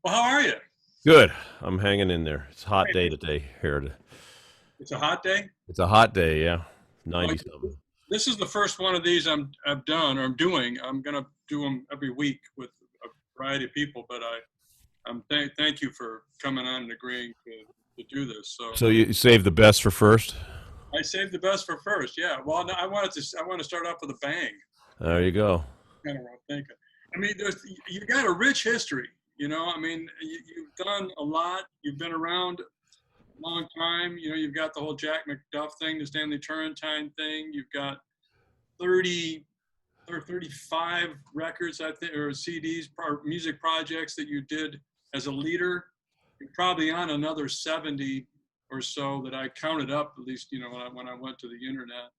Well, how are you? Good. I'm hanging in there. It's a hot Great. day today here. It's a hot day. It's a hot day, yeah. Well, 90 something. this is the first one of these I've done or I'm doing. I'm gonna do them every week with a variety of people, but thank you for coming on and agreeing to do this. So So you save the best for first? I saved the best for first. Yeah. Well, no, I want to start off with a bang. There you go. Kind of what I'm thinking. I mean, you got a rich history. I mean, you've done a lot. You've been around long time. You've got the whole Jack McDuff thing, the Stanley Turrentine thing. You've got 30 or 35 records, I think, or CDs, or music projects that you did as a leader. You're probably on another 70 or so that I counted up, at least, when I went to the internet.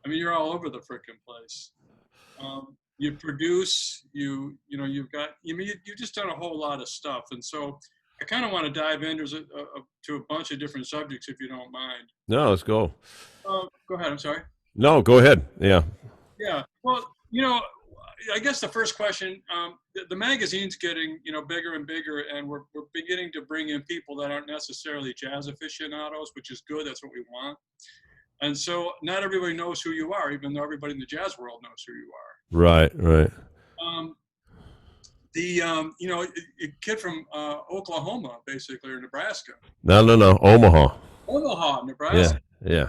I mean, you're all over the frickin' place. You produce, you've just done a whole lot of stuff. And so I kind of want to dive into to a bunch of different subjects, if you don't mind. No, let's go. Go ahead. I'm sorry. No, go ahead. Yeah. Yeah. Well, I guess the first question, the magazine's getting, bigger and bigger, and we're beginning to bring in people that aren't necessarily jazz aficionados, which is good. That's what we want. And so not everybody knows who you are, even though everybody in the jazz world knows who you are. Right, right. Um, a kid from Oklahoma, basically, or Nebraska. No. Omaha. Omaha, Yeah, Nebraska. yeah.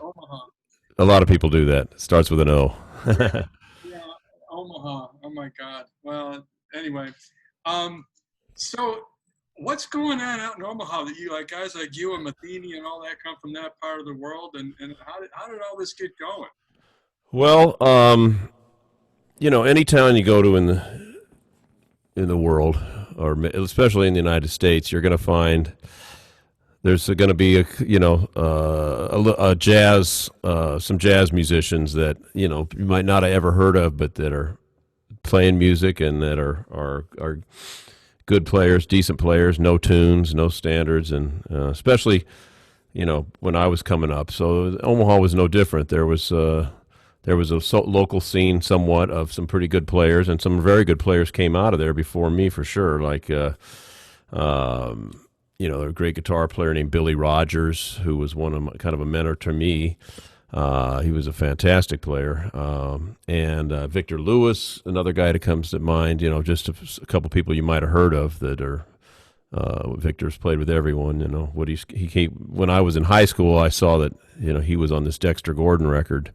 Omaha. A lot of people do that. It starts with an O. Yeah, Omaha. Oh my God. Well, anyway, so what's going on out in Omaha that you like guys like you and Matheny and all that come from that part of the world, and how did all this get going? Well, any town you go to in the world, or especially in the United States, you're going to find there's going to be a jazz, some jazz musicians that you might not have ever heard of, but that are playing music and that are good players, decent players, no tunes, no standards, and especially when I was coming up. So Omaha was no different. There was a local scene somewhat of some pretty good players, and some very good players came out of there before me for sure. Like, a great guitar player named Billy Rogers, who was kind of a mentor to me. He was a fantastic player. And Victor Lewis, another guy that comes to mind, just a couple people you might have heard of that are, Victor's played with everyone. When I was in high school, I saw that, he was on this Dexter Gordon record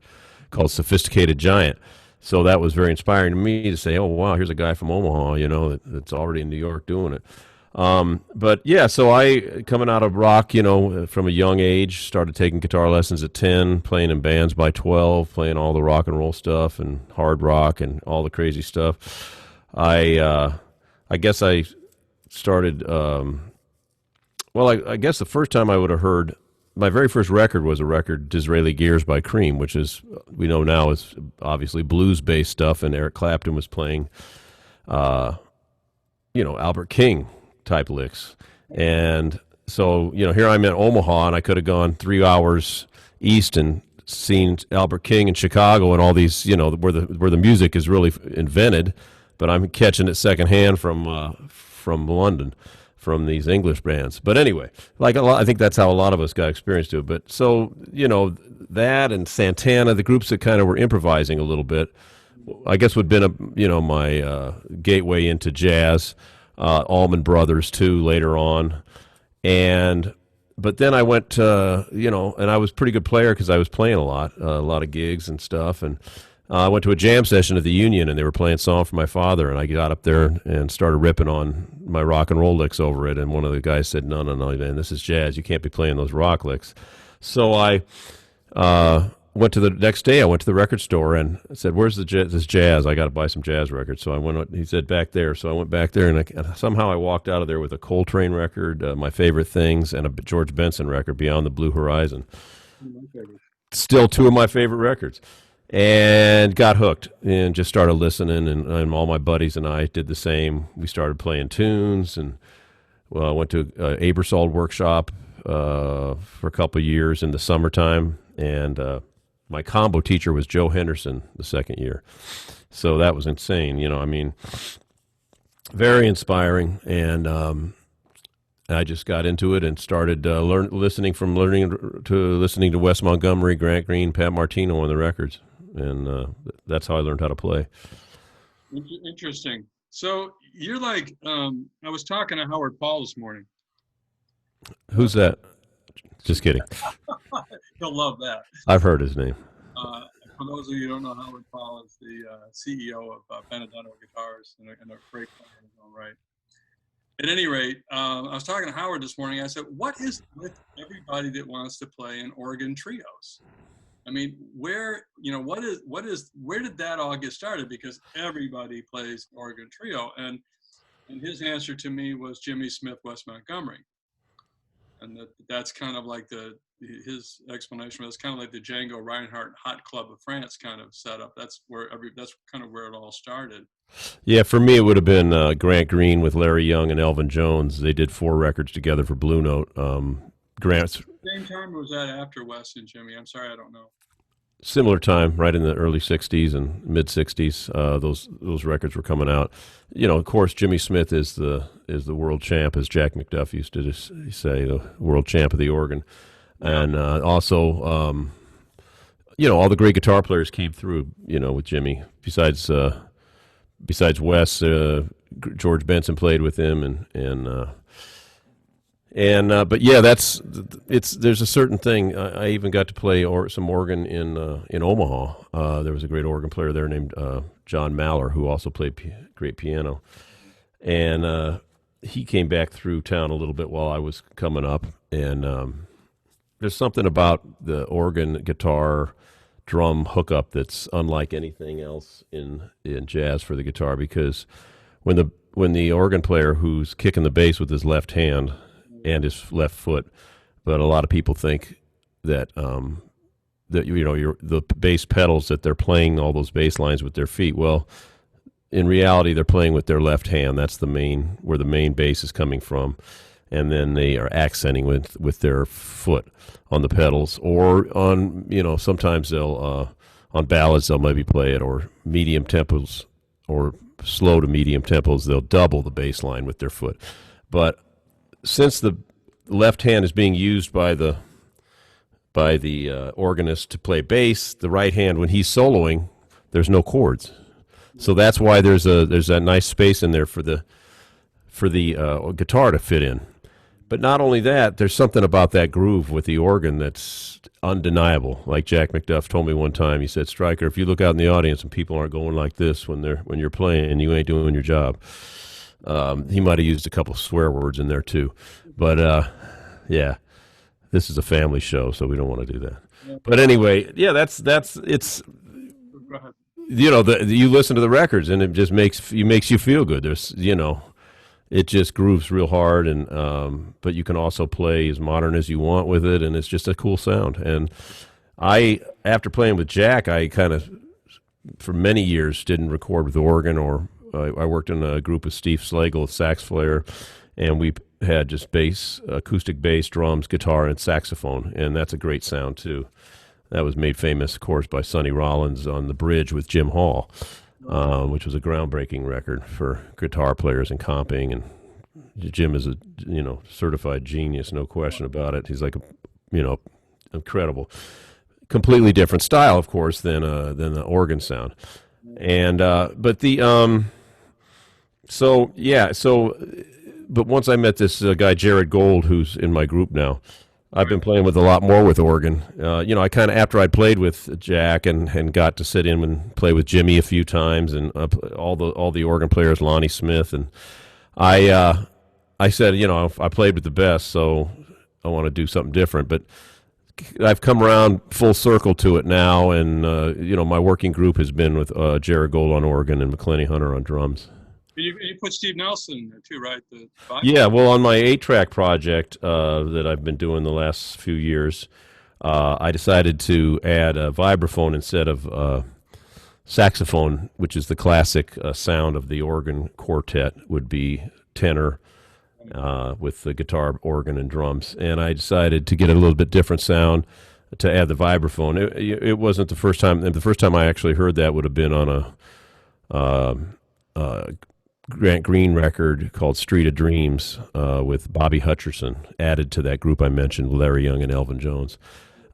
called Sophisticated Giant. So that was very inspiring to me to say, oh, wow, here's a guy from Omaha, that's already in New York doing it. But yeah, so I, coming out of rock, from a young age, started taking guitar lessons at 10, playing in bands by 12, playing all the rock and roll stuff and hard rock and all the crazy stuff. I guess I started, I guess the first time I would have heard, my very first record was a record, Disraeli Gears by Cream, which is, we know now is obviously blues-based stuff, and Eric Clapton was playing, Albert King type licks. And so, here I'm in Omaha, and I could have gone 3 hours east and seen Albert King in Chicago and all these, where the music is really invented, but I'm catching it secondhand from London, from these English bands. But anyway, I think that's how a lot of us got experience to it. But so, that and Santana, the groups that kind of were improvising a little bit, I guess would have been my gateway into jazz. Allman Brothers too later on, but then I went to and I was a pretty good player because I was playing a lot of gigs and stuff, and I went to a jam session at the Union, and they were playing a song for my father, and I got up there and started ripping on my rock and roll licks over it, and one of the guys said, no, man, this is jazz, you can't be playing those rock licks. So I went to the next day. I went to the record store and said, "Where's this jazz? I got to buy some jazz records." So I went. He said, "Back there." So I went back there, and somehow I walked out of there with a Coltrane record, My Favorite Things, and a George Benson record, Beyond the Blue Horizon. Still two of my favorite records, and got hooked and just started listening. And all my buddies and I did the same. We started playing tunes, and I went to Aebersold workshop for a couple of years in the summertime, and my combo teacher was Joe Henderson the second year. So that was insane. Very inspiring, and I just got into it and started listening to Wes Montgomery, Grant Green, Pat Martino on the records, and that's how I learned how to play. Interesting. So you're like, I was talking to Howard Paul this morning. Who's that? Just kidding. He'll love that. I've heard his name. For those of you who don't know, Howard Paul is the CEO of Benedetto Guitars and a great player in his own right. At any rate, I was talking to Howard this morning. I said, what is with everybody that wants to play in organ trios? I mean, where did that all get started? Because everybody plays organ trio. And his answer to me was Jimmy Smith, Wes Montgomery. And that's kind of like his explanation was kind of like the Django Reinhardt Hot Club of France kind of setup. That's kind of where it all started. Yeah, for me it would have been Grant Green with Larry Young and Elvin Jones. They did 4 records together for Blue Note. Grant's same time, or was that after Wes and Jimmy? I'm sorry, I don't know. Similar time, right in the early '60s and mid '60s. Those records were coming out. Of course, Jimmy Smith is the world champ, as Jack McDuff used to just say, the world champ of the organ, and also, all the great guitar players came through. With Jimmy. Besides Wes, George Benson played with him, but yeah, there's a certain thing. I even got to play some organ in Omaha. There was a great organ player there named John Maller, who also played great piano, and he came back through town a little bit while I was coming up. And there's something about the organ, guitar, drum hookup that's unlike anything else in jazz for the guitar, because when the organ player who's kicking the bass with his left hand and his left foot, but a lot of people think that the bass pedals, that they're playing all those bass lines with their feet. Well, in reality, they're playing with their left hand. That's where the main bass is coming from, and then they are accenting with their foot on the pedals, or on sometimes they'll on ballads they'll maybe play it, or medium tempos or slow to medium tempos they'll double the bass line with their foot. But since the left hand is being used by the organist to play bass, the right hand, when he's soloing, there's no chords. So that's why there's that nice space in there for the guitar to fit in. But not only that, there's something about that groove with the organ that's undeniable. Like Jack McDuff told me one time, he said, "Stryker, if you look out in the audience and people aren't going like this when you're playing, you ain't doing your job." He might have used a couple of swear words in there too, but yeah, this is a family show, so we don't want to do that. Yeah. But anyway, yeah, that's it's. You listen to the records and it just makes you feel good. There's it just grooves real hard, and but you can also play as modern as you want with it, and it's just a cool sound. And after playing with Jack, I kind of for many years didn't record with the organ, or I worked in a group with Steve Slagle, a sax player, and we had just bass, acoustic bass, drums, guitar, and saxophone, and that's a great sound too. That was made famous, of course, by Sonny Rollins on The Bridge with Jim Hall, which was a groundbreaking record for guitar players and comping. And Jim is a certified genius, no question about it. He's like incredible, completely different style, of course, than the organ sound. And but once I met this guy Jared Gold, who's in my group now, I've been playing with a lot more with organ. I kind of, after I played with Jack and got to sit in and play with Jimmy a few times, and all the organ players, Lonnie Smith, and I said, I played with the best, so I want to do something different. But I've come around full circle to it now, and my working group has been with Jared Gold on organ and McClenny Hunter on drums. You put Steve Nelson in there too, right? Yeah, well, on my 8-track project that I've been doing the last few years, I decided to add a vibraphone instead of saxophone, which is the classic sound of the organ quartet, would be tenor with the guitar, organ, and drums. And I decided to get a little bit different sound to add the vibraphone. It wasn't the first time. The first time I actually heard that would have been on a Grant Green record called Street of Dreams with Bobby Hutcherson added to that group I mentioned, Larry Young and Elvin Jones.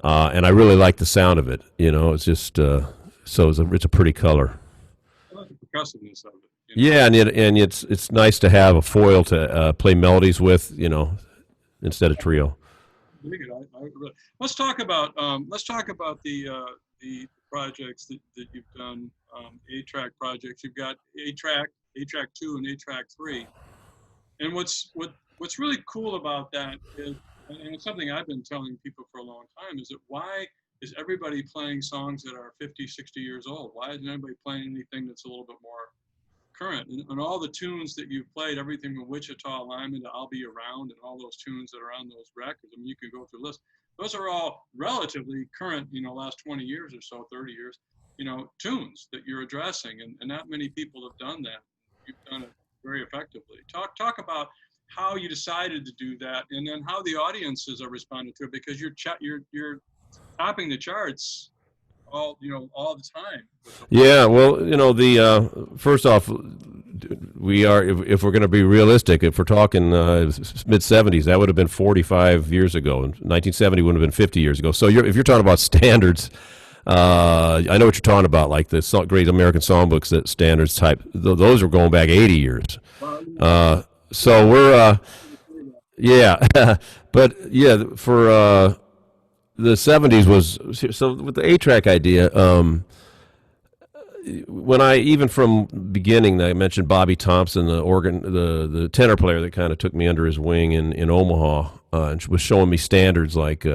And I really like the sound of it. It's just so it's a pretty color. I like the percussiveness of it. Yeah, and it's nice to have a foil to play melodies with, instead of trio. Let's talk about the projects that you've done, 8-track projects. You've got 8-track 2, and 8-track 3. And what's really cool about that is, and it's something I've been telling people for a long time, is that why is everybody playing songs that are 50, 60 years old? Why isn't anybody playing anything that's a little bit more current? And all the tunes that you've played, everything from Wichita Lineman to I'll Be Around, and all those tunes that are on those records, I mean, you can go through the list. Those are all relatively current, last 20 years or so, 30 years, tunes that you're addressing, and not many people have done that. You've done it very effectively. Talk about how you decided to do that, and then how the audiences are responding to it, because you're topping the charts all the time. Yeah, well, first off, we are, if we're going to be realistic, if we're talking mid-70s, that would have been 45 years ago. 1970 would have been 50 years ago. So if you're talking about standards, I know what you're talking about, like the Great American Songbooks, that standards type. Those are going back 80 years. So we're, yeah, but yeah, for the 70s was, so with the 8-track idea, when even from beginning, I mentioned Bobby Thompson, the organ, the tenor player that kind of took me under his wing in Omaha, and was showing me standards like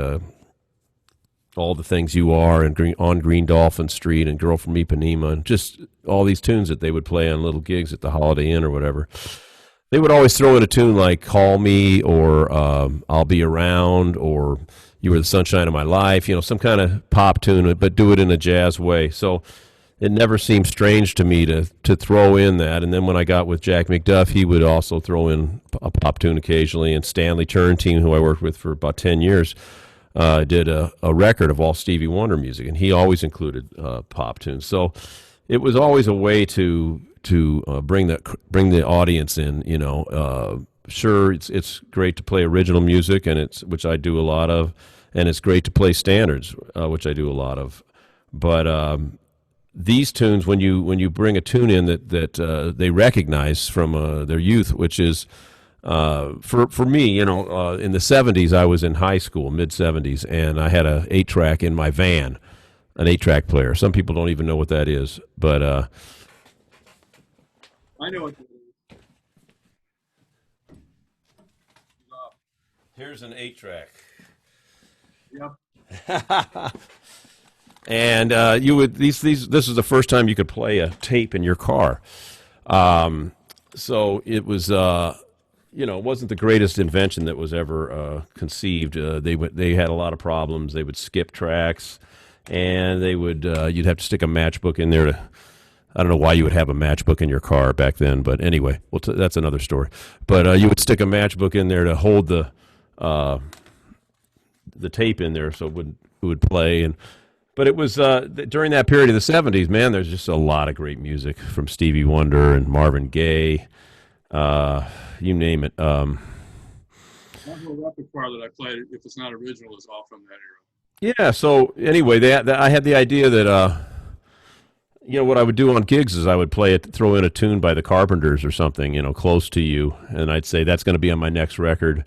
All the Things You Are, and On Green Dolphin Street, and Girl from Ipanema, and just all these tunes that they would play on little gigs at the Holiday Inn or whatever. They would always throw in a tune like Call Me, or I'll Be Around, or You Were the Sunshine of My Life, some kind of pop tune, but do it in a jazz way. So it never seemed strange to me to throw in that. And then when I got with Jack McDuff, he would also throw in a pop tune occasionally. And Stanley Turrentine, who I worked with for about 10 years, did a record of all Stevie Wonder music, and he always included pop tunes. So it was always a way to bring the audience in. Sure, it's great to play original music, and which I do a lot of, and it's great to play standards, which I do a lot of. But these tunes, when you bring a tune in that they recognize from their youth, which is for me, in the 70s, I was in high school, mid 70s, and I had a 8-track in my van, an 8-track player. Some people don't even know what that is, but I know what that is. Here's an 8-track. Yep. And you would this is the first time you could play a tape in your car. So it was it wasn't the greatest invention that was ever conceived. They had a lot of problems. They would skip tracks, and they would you'd have to stick a matchbook in there to. I don't know why you would have a matchbook in your car back then, but anyway, that's another story. But you would stick a matchbook in there to hold the tape in there so it would play. But it was during that period of the 70s, man, there's just a lot of great music from Stevie Wonder and Marvin Gaye, you name it. My whole repertoire that I played, if it's not original, is all from that era. Yeah, so anyway, I had the idea that what I would do on gigs is I would throw in a tune by the Carpenters or something, Close to You, and I'd say that's going to be on my next record.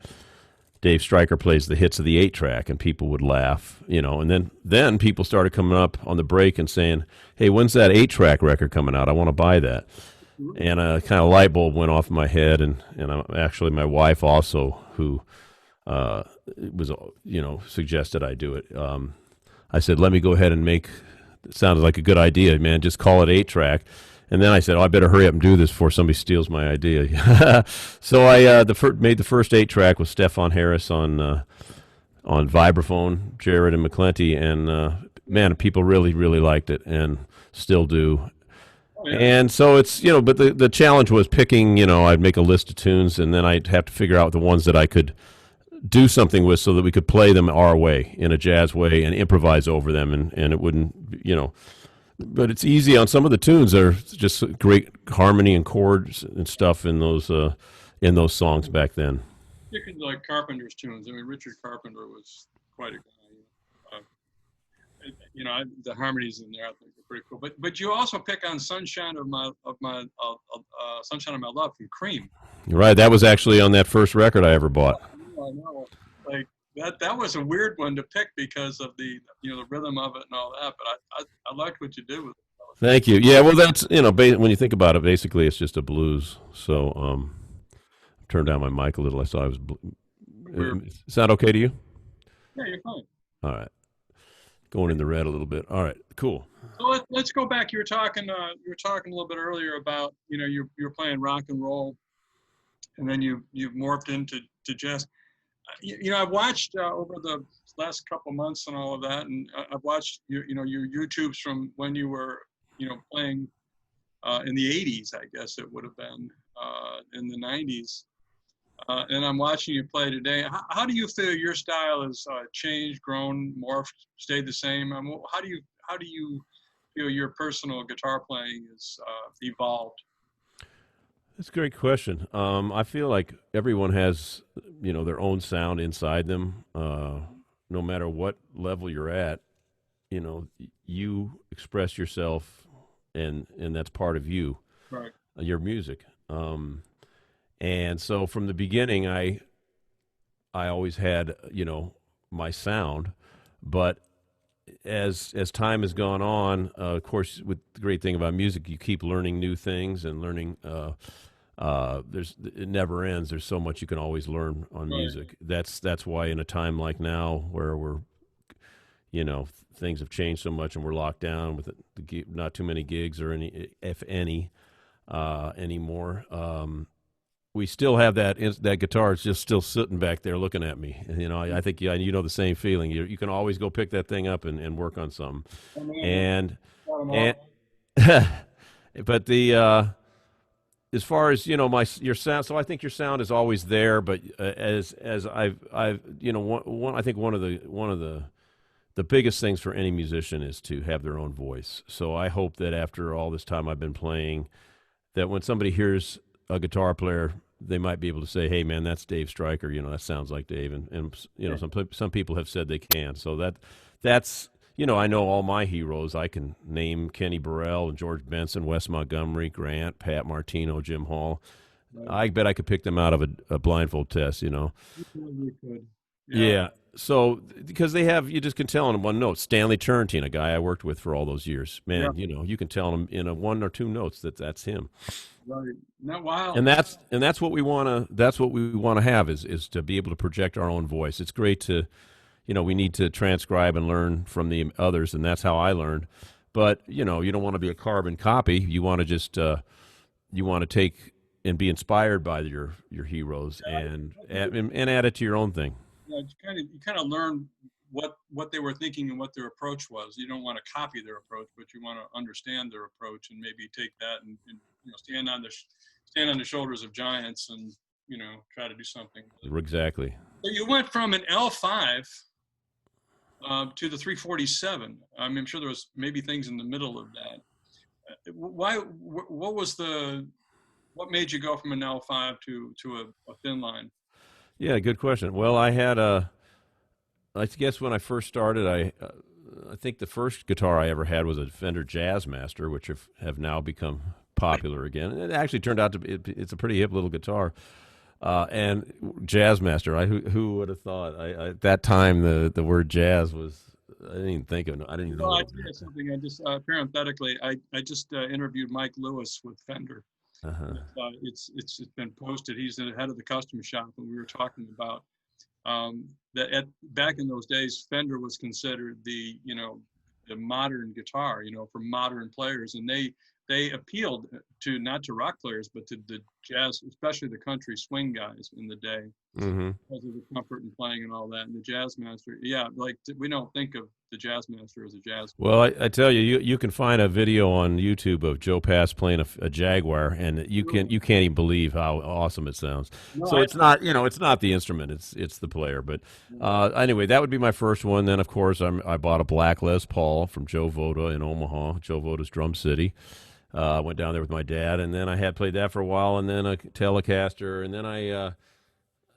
Dave Stryker plays the hits of the 8-track, and people would laugh, and then people started coming up on the break and saying, hey, when's that 8-track record coming out? I want to buy that. And a kind of light bulb went off in my head, and actually my wife also, who was, suggested I do it. I said, let me go ahead and it sounded like a good idea, man, just call it 8-track. And then I said, I better hurry up and do this before somebody steals my idea. So I made the first 8-track with Stefan Harris on vibraphone, Jared and McClenty, and man, people really, really liked it and still do. Oh, yeah. And so it's, but the challenge was picking, I'd make a list of tunes, and then I'd have to figure out the ones that I could do something with so that we could play them our way, in a jazz way, and improvise over them, and it wouldn't, but it's easy on some of the tunes. There's just great harmony and chords and stuff in those songs back then. Particularly like Carpenter's tunes. I mean, Richard Carpenter was quite a guy. The harmonies in there I think are pretty cool. But you also pick on "Sunshine of My Sunshine of My Love" from Cream. Right, that was actually on that first record I ever bought. I know. Like that was a weird one to pick because of the the rhythm of it and all that. But I liked what you did with it. Thank you. Yeah, well, that's when you think about it, basically it's just a blues. So turn down my mic a little. I saw I was. Sound okay to you? Yeah, you're fine. All right. Going in the red a little bit. All right, cool. So let's go back. You were talking a little bit earlier about you're playing rock and roll, and then you've morphed into jazz. I've watched over the last couple months and all of that, and I've watched your YouTubes from when you were playing in the '80s, I guess it would have been in the '90s. And I'm watching you play today. How do you feel your style has changed, grown, morphed, stayed the same? How do you feel your personal guitar playing has evolved? That's a great question. I feel like everyone has their own sound inside them. No matter what level you're at, you express yourself, and that's part of you, Right. Your music. And so from the beginning, I always had my sound, but as time has gone on, of course, with the great thing about music, you keep learning new things and learning. It never ends. There's so much you can always learn on Right. music. That's why in a time like now where we're things have changed so much and we're locked down with not too many gigs or any, if any, anymore. We still have that guitar is just still sitting back there looking at me. And, I think the same feeling. You can always go pick that thing up and work on something. And but as far as your sound, so I think your sound is always there. But as I've I think one of the biggest things for any musician is to have their own voice. So I hope that after all this time I've been playing, that when somebody hears a guitar player, they might be able to say, "Hey, man, that's Dave Stryker. That sounds like Dave." And some people have said they can. So that's I know all my heroes. I can name Kenny Burrell and George Benson, Wes Montgomery, Grant, Pat Martino, Jim Hall. Right. I bet I could pick them out of a blindfold test. You could. Yeah. So because you just can tell in one note. Stanley Turrentine, a guy I worked with for all those years, man. Yeah. You can tell him in a one or two notes that's him. Right. Not wild. And that's what we want to. That's what we want to have is to be able to project our own voice. It's great to, we need to transcribe and learn from the others, and that's how I learned. But you don't want to be a carbon copy. You want to just you want to take and be inspired by your heroes and add it to your own thing. Yeah, you kind of learn what they were thinking and what their approach was. You don't want to copy their approach, but you want to understand their approach and maybe take that and stand on the shoulders of giants and try to do something. Exactly. So you went from an L5 to the 347. I'm sure there was maybe things in the middle of that. What made you go from an L5 to a thin line? Yeah, good question. Well, I had I guess when I first started, I think the first guitar I ever had was a Fender Jazzmaster, which have now become popular again. And it actually turned out to be it's a pretty hip little guitar. And Jazzmaster, who would have thought? At that time, the word jazz was, I didn't even think of it. I didn't even know. Well, I tell you something. I just parenthetically, I just interviewed Mike Lewis with Fender. Uh-huh. It's been posted. He's the head of the custom shop, and we were talking about that back in those days, Fender was considered the modern guitar, for modern players, and they appealed to not to rock players, but to the jazz, especially the country swing guys in the day, Mm-hmm. because of the comfort in playing and all that. And the jazz master, yeah, like we don't think of the jazz master as a jazz. Well, I tell you, you can find a video on YouTube of Joe Pass playing a Jaguar, and you can't even believe how awesome it sounds. No, So it's not, it's not the instrument, it's the player. But anyway, that would be my first one. Then of course I bought a black Les Paul from Joe Voda in Omaha, Joe Voda's Drum City. Went down there with my dad, and then I had played that for a while, and then a Telecaster, and then I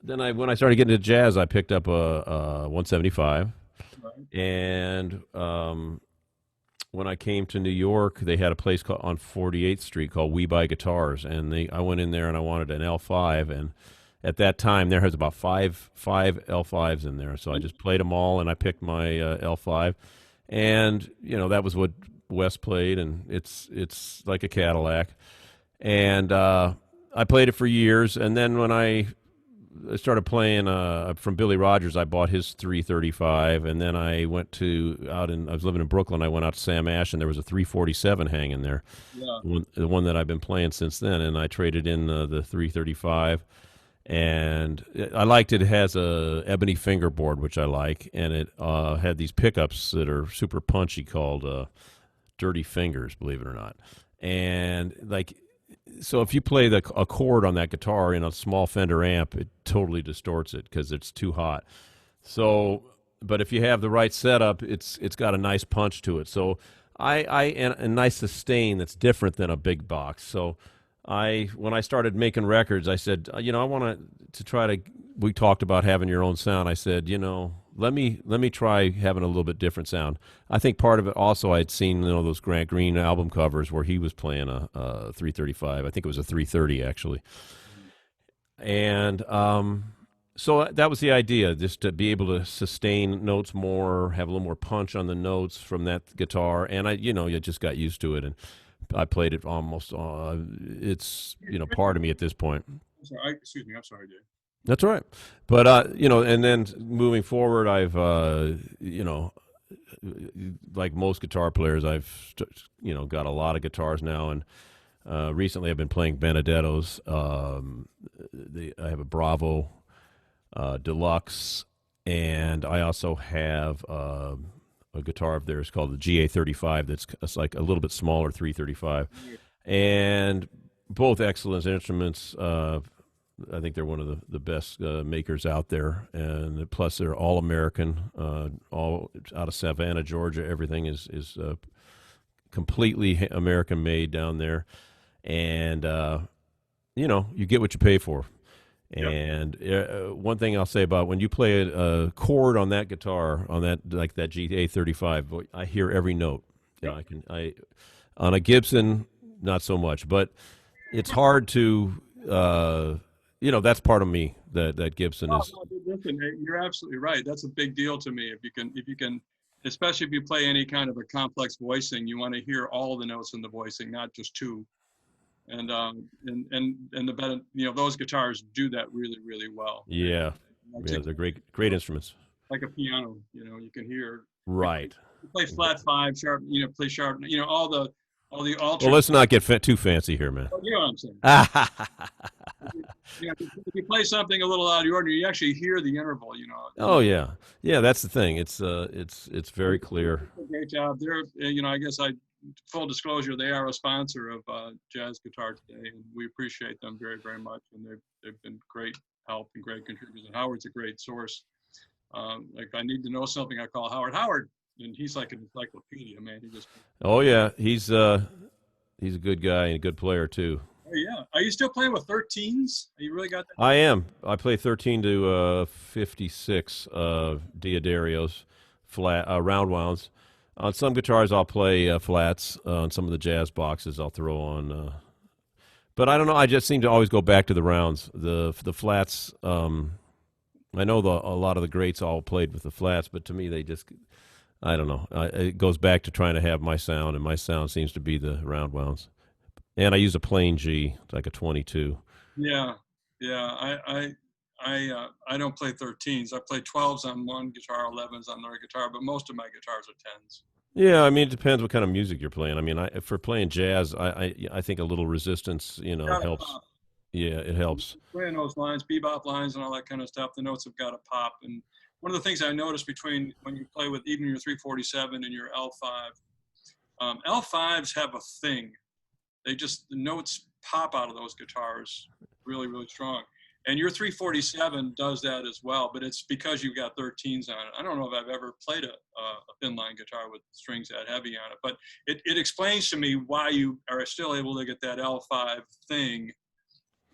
when I started getting into jazz, I picked up a 175. And when I came to New York, they had a place on 48th Street called We Buy Guitars, and I went in there and I wanted an L5, and at that time there was about five L5s in there, so I just played them all, and I picked my L5, and that was what Wes played, and it's like a Cadillac, and I played it for years, and then when I started playing from Billy Rogers, I bought his 335, and then I went I was living in Brooklyn. I went out to Sam Ash, and there was a 347 hanging there, the one that I've been playing since then, and I traded in the 335, and I liked it. It has a ebony fingerboard, which I like, and it had these pickups that are super punchy called Dirty Fingers, believe it or not, and so if you play a chord on that guitar in a small Fender amp, it totally distorts it because it's too hot. So, but if you have the right setup, it's got a nice punch to it. So and a nice sustain that's different than a big box. So when I started making records, I said, I want to try to. We talked about having your own sound. I said, let me try having a little bit different sound. I think part of it also, I'd seen those Grant Green album covers where he was playing a 335. I think it was a 330 actually, and so that was the idea, just to be able to sustain notes more, have a little more punch on the notes from that guitar, and I just got used to it, and I played it almost. It's part of me at this point. Excuse me, I'm sorry, Dave. That's all right. But, and then moving forward, I've, like most guitar players, I've, got a lot of guitars now. And recently I've been playing Benedettos. I have a Bravo Deluxe. And I also have a guitar of theirs called the GA35 that's like a little bit smaller 335. And both excellent instruments. I think they're one of the best makers out there, and plus they're all American, all out of Savannah, Georgia. Everything is completely American made down there, and you get what you pay for. Yep. And one thing I'll say about when you play a chord on that guitar, on that like that GA35, I hear every note. Yep. I on a Gibson not so much, but it's hard to. That's part of me that Gibson is. Listen, you're absolutely right. That's a big deal to me. If you can, especially if you play any kind of a complex voicing, you want to hear all the notes in the voicing, not just two. And the better, those guitars do that really, really well. Yeah, they're great instruments. Like a piano, you can hear. Right. You play flat five, sharp, play sharp, all the alternate. Well, let's not get too fancy here, man. You know what I'm saying. If you play something a little out of the ordinary, you actually hear the interval. Oh yeah, that's the thing. It's very clear. Great job. They're, I guess full disclosure, they are a sponsor of Jazz Guitar Today, and we appreciate them very, very much. And they've been great help and great contributors. And Howard's a great source. Like if I need to know something, I call Howard. Howard, and he's like an encyclopedia, man. Oh yeah, he's a good guy and a good player too. Oh yeah. Are you still playing with 13s? You really got that? I am. I play 13 to 56 Diodario's flat round wounds. On some guitars, I'll play flats. On some of the jazz boxes, I'll throw on. But I don't know. I just seem to always go back to the rounds. The flats. I know a lot of the greats all played with the flats, but to me, they just. I don't know. It goes back to trying to have my sound, and my sound seems to be the round wounds. And I use a plain G, like a 22. Yeah. I don't play 13s. I play 12s on one guitar, 11s on another guitar, but most of my guitars are 10s. Yeah, I mean, it depends what kind of music you're playing. I mean, for playing jazz, I think a little resistance, helps. Yeah, it helps. Playing those lines, bebop lines and all that kind of stuff, the notes have got to pop. And one of the things I noticed between when you play with even your 347 and your L5, L5s have a thing. The notes pop out of those guitars really, really strong. And your 347 does that as well, but it's because you've got 13s on it. I don't know if I've ever played a thin line guitar with strings that heavy on it, but it explains to me why you are still able to get that L5 thing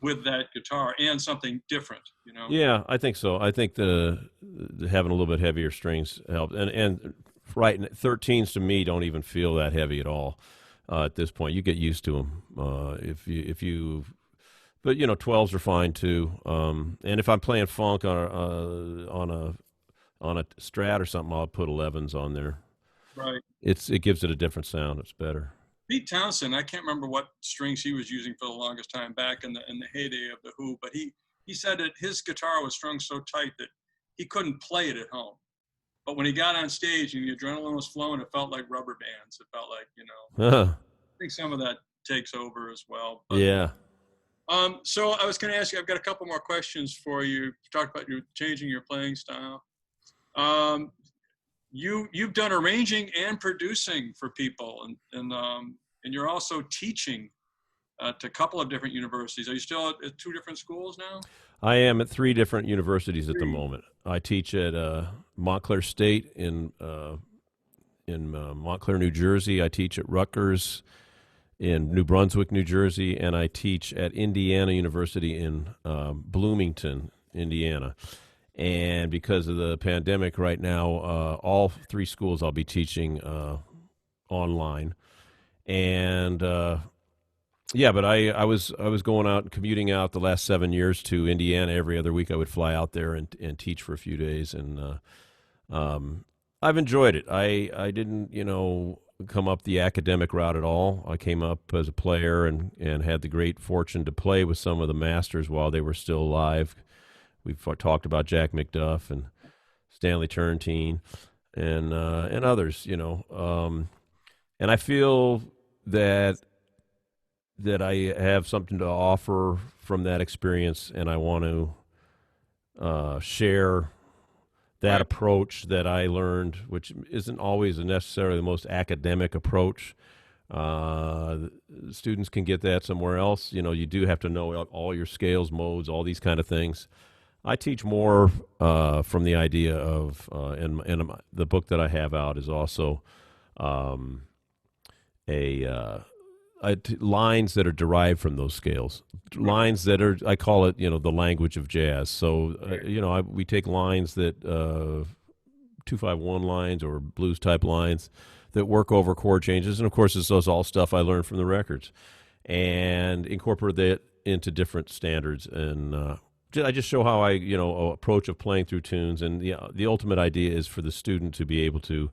with that guitar and something different, you know? Yeah, I think so. I think the having a little bit heavier strings helps. And right, 13s to me don't even feel that heavy at all at this point. You get used to them. But 12s are fine too. And if I'm playing funk on a Strat or something, I'll put 11s on there. Right. It gives it a different sound. It's better. Pete Townsend, I can't remember what strings he was using for the longest time back in the heyday of the Who, but he said that his guitar was strung so tight that he couldn't play it at home. But when he got on stage and the adrenaline was flowing, it felt like rubber bands. It felt like, I think some of that takes over as well. But, yeah. So I was going to ask you, I've got a couple more questions for you. You talked about you changing your playing style. You've done arranging and producing for people, and you're also teaching to a couple of different universities. Are you still at 2 different schools now? I am at 3 different universities at the moment. I teach at Montclair State in Montclair, New Jersey. I teach at Rutgers in New Brunswick, New Jersey, and I teach at Indiana University in Bloomington, Indiana. And because of the pandemic right now, all 3 schools I'll be teaching online. And but I was going out and commuting out the last 7 years to Indiana every other week. I would fly out there and teach for a few days, and I've enjoyed it. I didn't come up the academic route at all. I came up as a player and had the great fortune to play with some of the masters while they were still alive. We've talked about Jack McDuff and Stanley Turrentine and others, and I feel that I have something to offer from that experience, and I want to share that approach that I learned, which isn't always necessarily the most academic approach. Students can get that somewhere else. You do have to know all your scales, modes, all these kind of things. I teach more from the idea of, and the book that I have out is also lines that are derived from those scales, lines that are, I call it, the language of jazz. So, we take lines that 2-5-1 lines or blues type lines that work over chord changes, and of course, this is all stuff I learned from the records, and incorporate that into different standards. And I just show how I, approach of playing through tunes, and the ultimate idea is for the student to be able to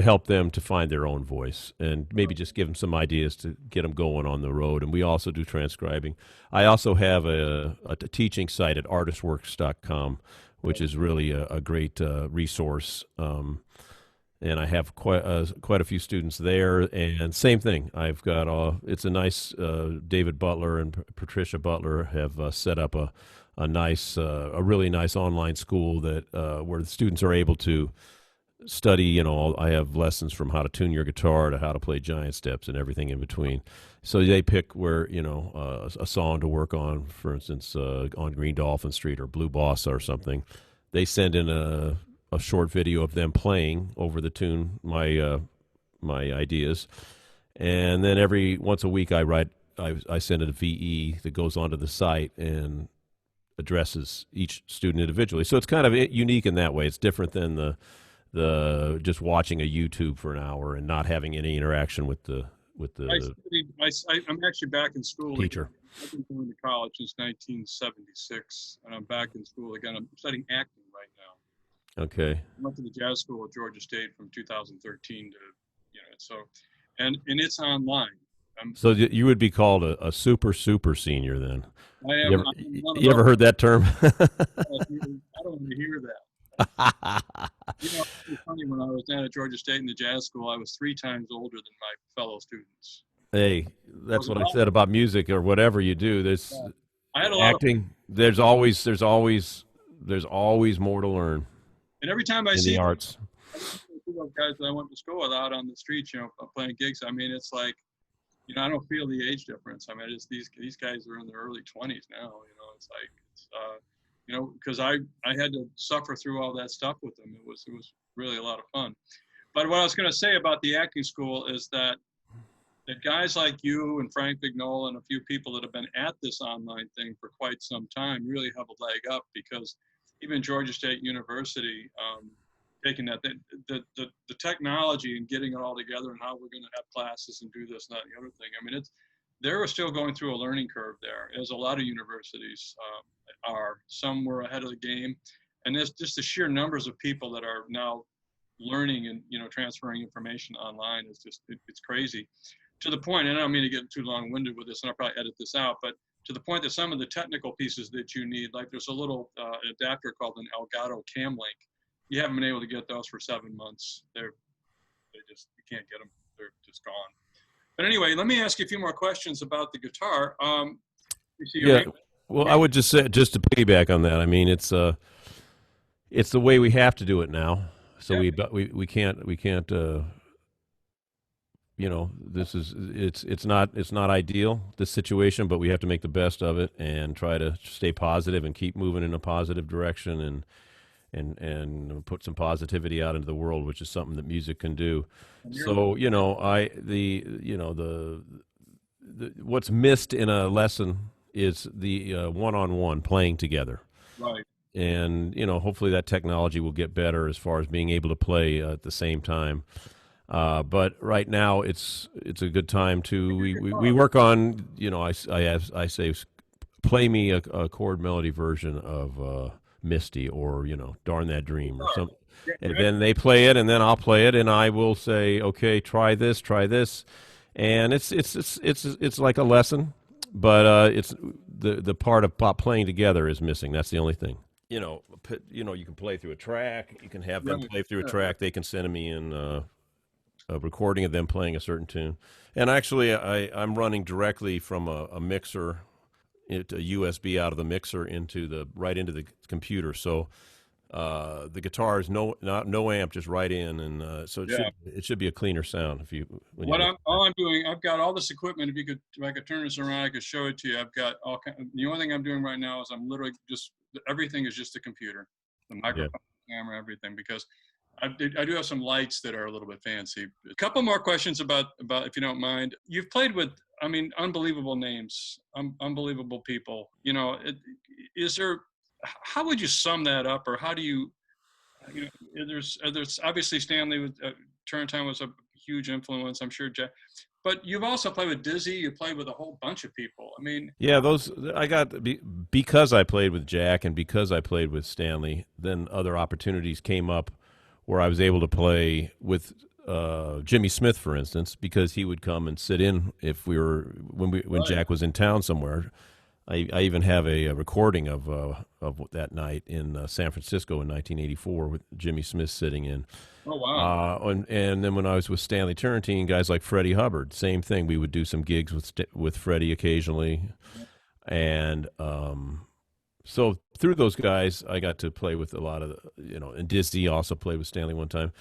help them to find their own voice, and maybe just give them some ideas to get them going on the road. And we also do transcribing. I also have a teaching site at artistworks.com, which is really a great resource. And I have quite a few students there. And same thing, I've got it's a nice David Butler and Patricia Butler have set up a really nice online school that where the students are able to study. I have lessons from how to tune your guitar to how to play giant steps and everything in between. So they pick where a song to work on, for instance, on Green Dolphin Street or Blue Bossa or something. They send in a short video of them playing over the tune my ideas, and then every once a week I send a VE that goes onto the site and addresses each student individually. So it's kind of unique in that way. It's different than the just watching a YouTube for an hour and not having any interaction with the I'm actually back in school teacher. Again. I've been going to college since 1976, and I'm back in school again. I'm studying acting right now. Okay. I went to the jazz school at Georgia State from 2013 to and it's online. So you would be called a super senior then. I am. You ever heard that term? I don't want to hear that. It's funny, when I was down at Georgia State in the jazz school, I was 3 times older than my fellow students. Hey, that's what I said about music or whatever you do. I had a lot of, Acting, there's always more to learn and every time I in see the arts. those guys that I went to school with out on the streets, playing gigs, I mean, it's like, I don't feel the age difference. I mean, it's these guys are in their early 20s now. It's like, because I had to suffer through all that stuff with them. It was really a lot of fun. But what I was going to say about the acting school is that guys like you and Frank Vignola and a few people that have been at this online thing for quite some time really have a leg up, because even Georgia State University, taking that, the technology and getting it all together and how we're going to have classes and do this and that and the other thing. I mean, they're still going through a learning curve there, as a lot of universities are. Some were ahead of the game, and there's just the sheer numbers of people that are now learning and transferring information online is just it's crazy, to the point, and I don't mean to get too long-winded with this, and I'll probably edit this out, but to the point that some of the technical pieces that you need, like there's a little adapter called an Elgato Cam Link. You haven't been able to get those for 7 months. You can't get them. They're just gone. But anyway, let me ask you a few more questions about the guitar. Yeah. Well, I would just say, just to piggyback on that, I mean, it's the way we have to do it now. So Yeah. we can't it's not ideal, this situation, but we have to make the best of it and try to stay positive and keep moving in a positive direction and put some positivity out into the world, which is something that music can do. So, what's missed in a lesson is the one-on-one playing together. Right. And, hopefully that technology will get better as far as being able to play at the same time. But right now it's a good time to, we work on, I say, play me a chord melody version of Misty, or Darn That Dream, or something. And then they play it, and then I'll play it, and I will say, okay, try this, and it's like a lesson, but it's the part of playing together is missing. That's the only thing. You can play through a track. You can have them play through a track. They can send me in a recording of them playing a certain tune. And actually, I'm running directly from a mixer, a USB out of the mixer right into the computer. So the guitar is no amp, just right in, and so it should be a cleaner sound. All I'm doing, I've got all this equipment. If I could turn this around, I could show it to you. I've got the only thing I'm doing right now is I'm literally everything is just a computer, the microphone, camera, everything, because I do have some lights that are a little bit fancy. A couple more questions about, if you don't mind. You've played with, unbelievable names, unbelievable people. How would you sum that up, or how do you, there's obviously Stanley with Turrentine was a huge influence, I'm sure, Jack. But you've also played with Dizzy. You played with a whole bunch of people. Those I got because I played with Jack and because I played with Stanley. Then other opportunities came up where I was able to play with Jimmy Smith, for instance, because he would come and sit in when Jack was in town somewhere. I even have a recording of that night in San Francisco in 1984 with Jimmy Smith sitting in. Oh, wow. And then when I was with Stanley Turrentine, guys like Freddie Hubbard, same thing. We would do some gigs with Freddie occasionally. And so through those guys, I got to play with a lot of, and Dizzy also played with Stanley one time.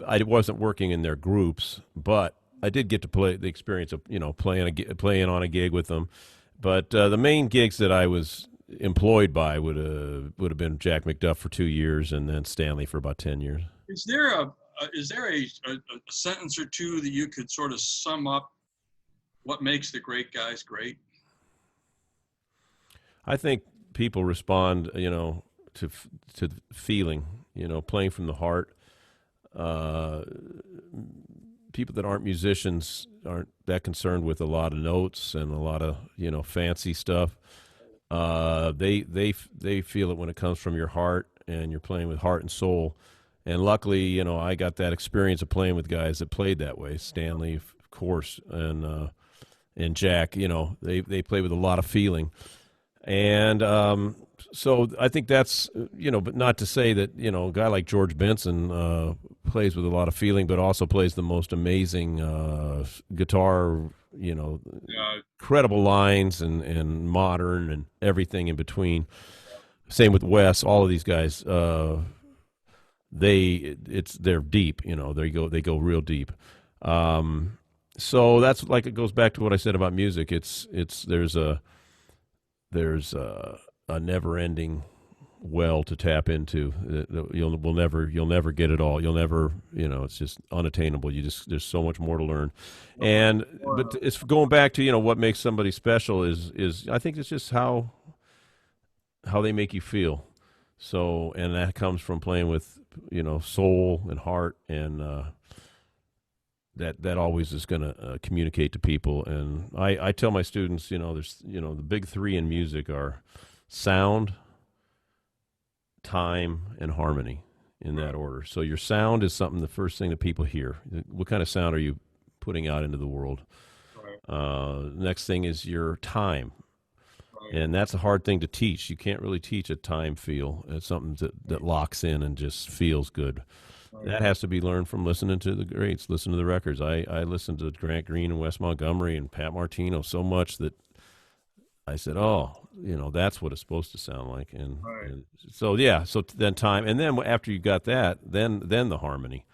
I wasn't working in their groups, but I did get to play the experience of, playing on a gig with them. But the main gigs that I was employed by would have been Jack McDuff for 2 years, and then Stanley for about 10 years. Is there a sentence or two that you could sort of sum up what makes the great guys great? I think people respond, to feeling, playing from the heart. People that aren't musicians aren't that concerned with a lot of notes and a lot of fancy stuff. They feel it when it comes from your heart, and you're playing with heart and soul. And luckily, I got that experience of playing with guys that played that way. Stanley, of course, and Jack. They play with a lot of feeling. And so I think that's, but not to say that, a guy like George Benson plays with a lot of feeling, but also plays the most amazing guitar incredible lines and modern and everything in between. Same with Wes. All of these guys, they're deep. They go real deep. So that's like, it goes back to what I said about music. There's a never ending well to tap into. You'll never get it all. You'll never, it's just unattainable. There's so much more to learn. But it's going back to, what makes somebody special is I think it's just how they make you feel. So, and that comes from playing with, soul and heart, and that always is going to communicate to people. And I tell my students, there's, the big three in music are sound, time, and harmony, in that order. So your sound is the first thing that people hear. What kind of sound are you putting out into the world? Next thing is your time. And that's a hard thing to teach. You can't really teach a time feel. It's something that locks in and just feels good. That has to be learned from listening to the greats, listen to the records. I listened to Grant Green and Wes Montgomery and Pat Martino so much that I said, that's what it's supposed to sound like. And so then time, and then after you got that, then the harmony.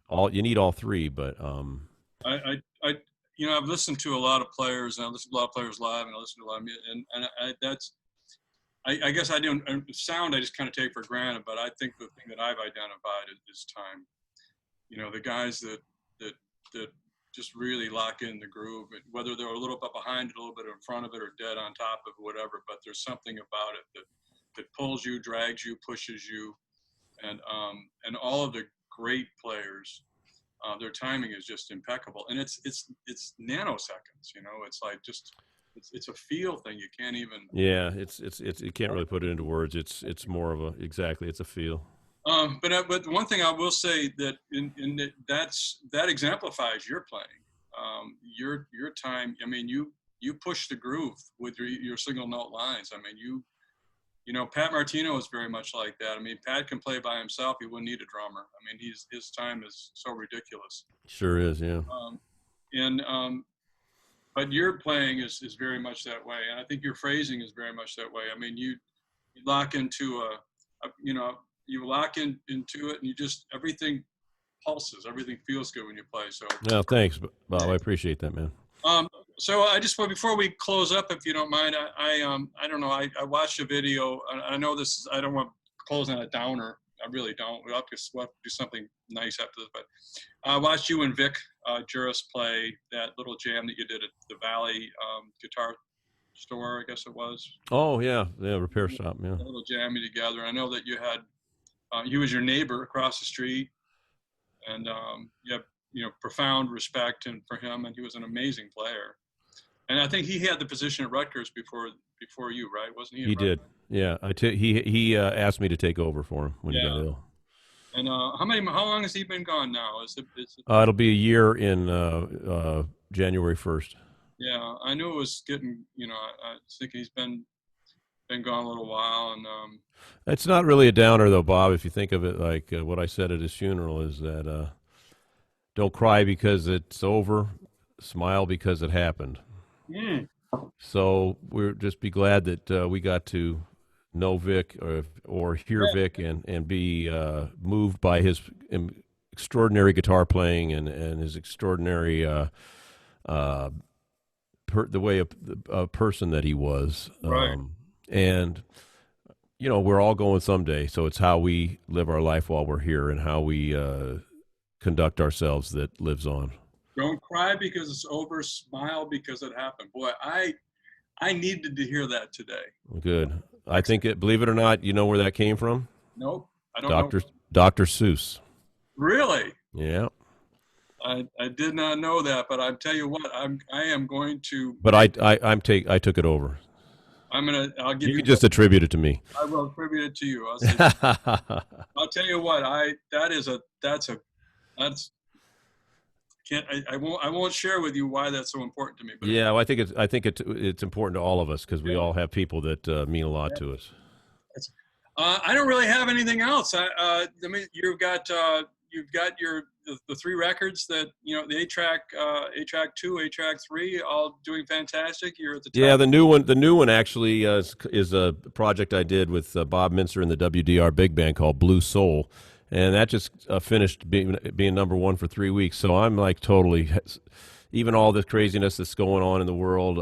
You need all three, but I've listened to a lot of players, and I listen to a lot of players live, and I listen to a lot of music, and I guess I don't sound. I just kind of take for granted, but I think the thing that I've identified is time. The guys that just really lock in the groove, whether they're a little bit behind it, a little bit in front of it, or dead on top of it, whatever. But there's something about it that pulls you, drags you, pushes you, and all of the great players. Their timing is just impeccable, and it's nanoseconds. It's like it's a feel thing. You can't even. Yeah, you can't really put it into words. It's more of it's a feel. But one thing I will say that that exemplifies your playing, your time. I mean, you push the groove with your single note lines. I mean, Pat Martino is very much like that. I mean, Pat can play by himself. He wouldn't need a drummer. I mean, his time is so ridiculous. Sure is, yeah. But your playing is very much that way, and I think your phrasing is very much that way. I mean, you lock into you lock into it, and everything pulses, everything feels good when you play. So. No, thanks, Bob. I appreciate that, man. So I just before we close up, if you don't mind, I don't know. I watched a video. I know this. I don't want to close on a downer. I really don't. We'll have to do something nice after this. But I watched you and Vic Juris play that little jam that you did at the Valley Guitar Store, I guess it was. Oh yeah, repair shop. Yeah. A little jamming together. I know that you had. He was your neighbor across the street, and you have profound respect for him, and he was an amazing player. And I think he had the position at Rutgers before you, right? Wasn't he? He did. Yeah. He asked me to take over for him when he got ill. And how long has he been gone now? It'll be a year in January 1st. Yeah, I knew it was getting. I was thinking he's been gone a little while, and it's not really a downer though, Bob. If you think of it like what I said at his funeral is that don't cry because it's over, smile because it happened. So we're just be glad that we got to know Vic or hear Vic and be moved by his extraordinary guitar playing and his extraordinary the way a person that he was. Right. And we're all going someday, so it's how we live our life while we're here and how we conduct ourselves that lives on. Don't cry because it's over. Smile because it happened. Boy, I needed to hear that today. Good. I think believe it or not, you know where that came from? Nope. I don't know. Dr. Seuss. Really? Yeah. I did not know that, but I tell you what, I am going to. But I took it over. I'll give you. You can just attribute it to me. I will attribute it to you. I'll tell you what. I won't share with you why that's so important to me. But yeah, well, I think it's important to all of us because we all have people that mean a lot to us. I don't really have anything else. I mean, you've got the three records that, you know, the 8-track 2, 8-track 3, all doing fantastic. You're at the top. Yeah, the new one actually is a project I did with Bob Minster and the WDR Big Band called Blue Soul, and that just finished being number one for 3 weeks. So I'm like totally, even all this craziness that's going on in the world,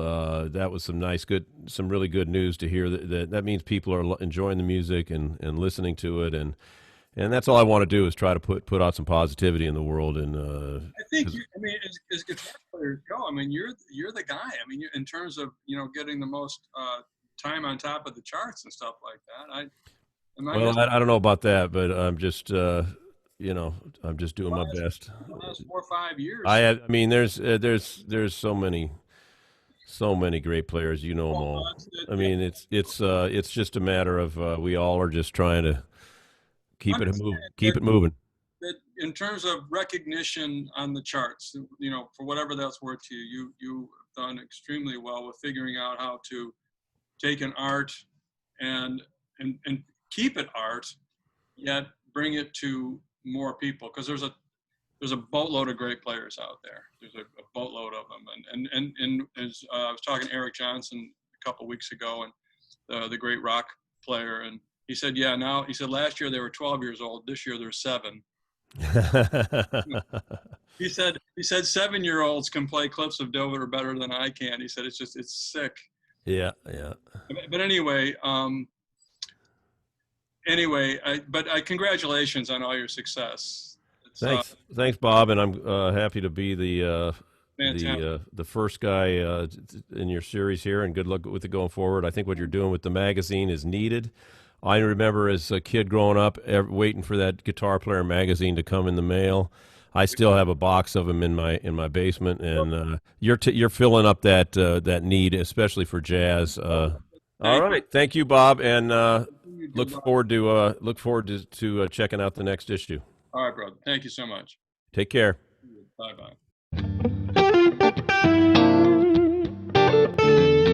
that was some really good news to hear. That means people are enjoying the music and listening to it, and that's all I want to do is try to put out some positivity in the world. And I think, I mean, as guitar players go, I mean, you're the guy. I mean, in terms of, you know, getting the most time on top of the charts and stuff like that. I don't know about that, but I'm just you know, I'm just doing my best. The last 4 or 5 years. I mean, there's so many great players. You know them all. I mean, it's just a matter of we all are just trying to keep it moving. That in terms of recognition on the charts, you know, for whatever that's worth to you, you've done extremely well with figuring out how to take an art and keep it art, yet bring it to more people, because there's a boatload of great players out there. There's a boatload of them, and as I was talking to Eric Johnson a couple weeks ago, and the great rock player, and he said, yeah, now he said last year they were 12 years old. This year they're 7. He said 7-year-olds can play Cliffs of Dover better than I can. He said it's sick. Yeah. But anyway, congratulations on all your success. Thanks, Bob, and I'm happy to be the first guy in your series here, and good luck with it going forward. I think what you're doing with the magazine is needed. I remember as a kid growing up, waiting for that Guitar Player magazine to come in the mail. I still have a box of them in my basement, and you're filling up that need, especially for jazz. All right, thank you, Bob, and look forward to checking out the next issue. All right, brother. Thank you so much. Take care. Bye-bye.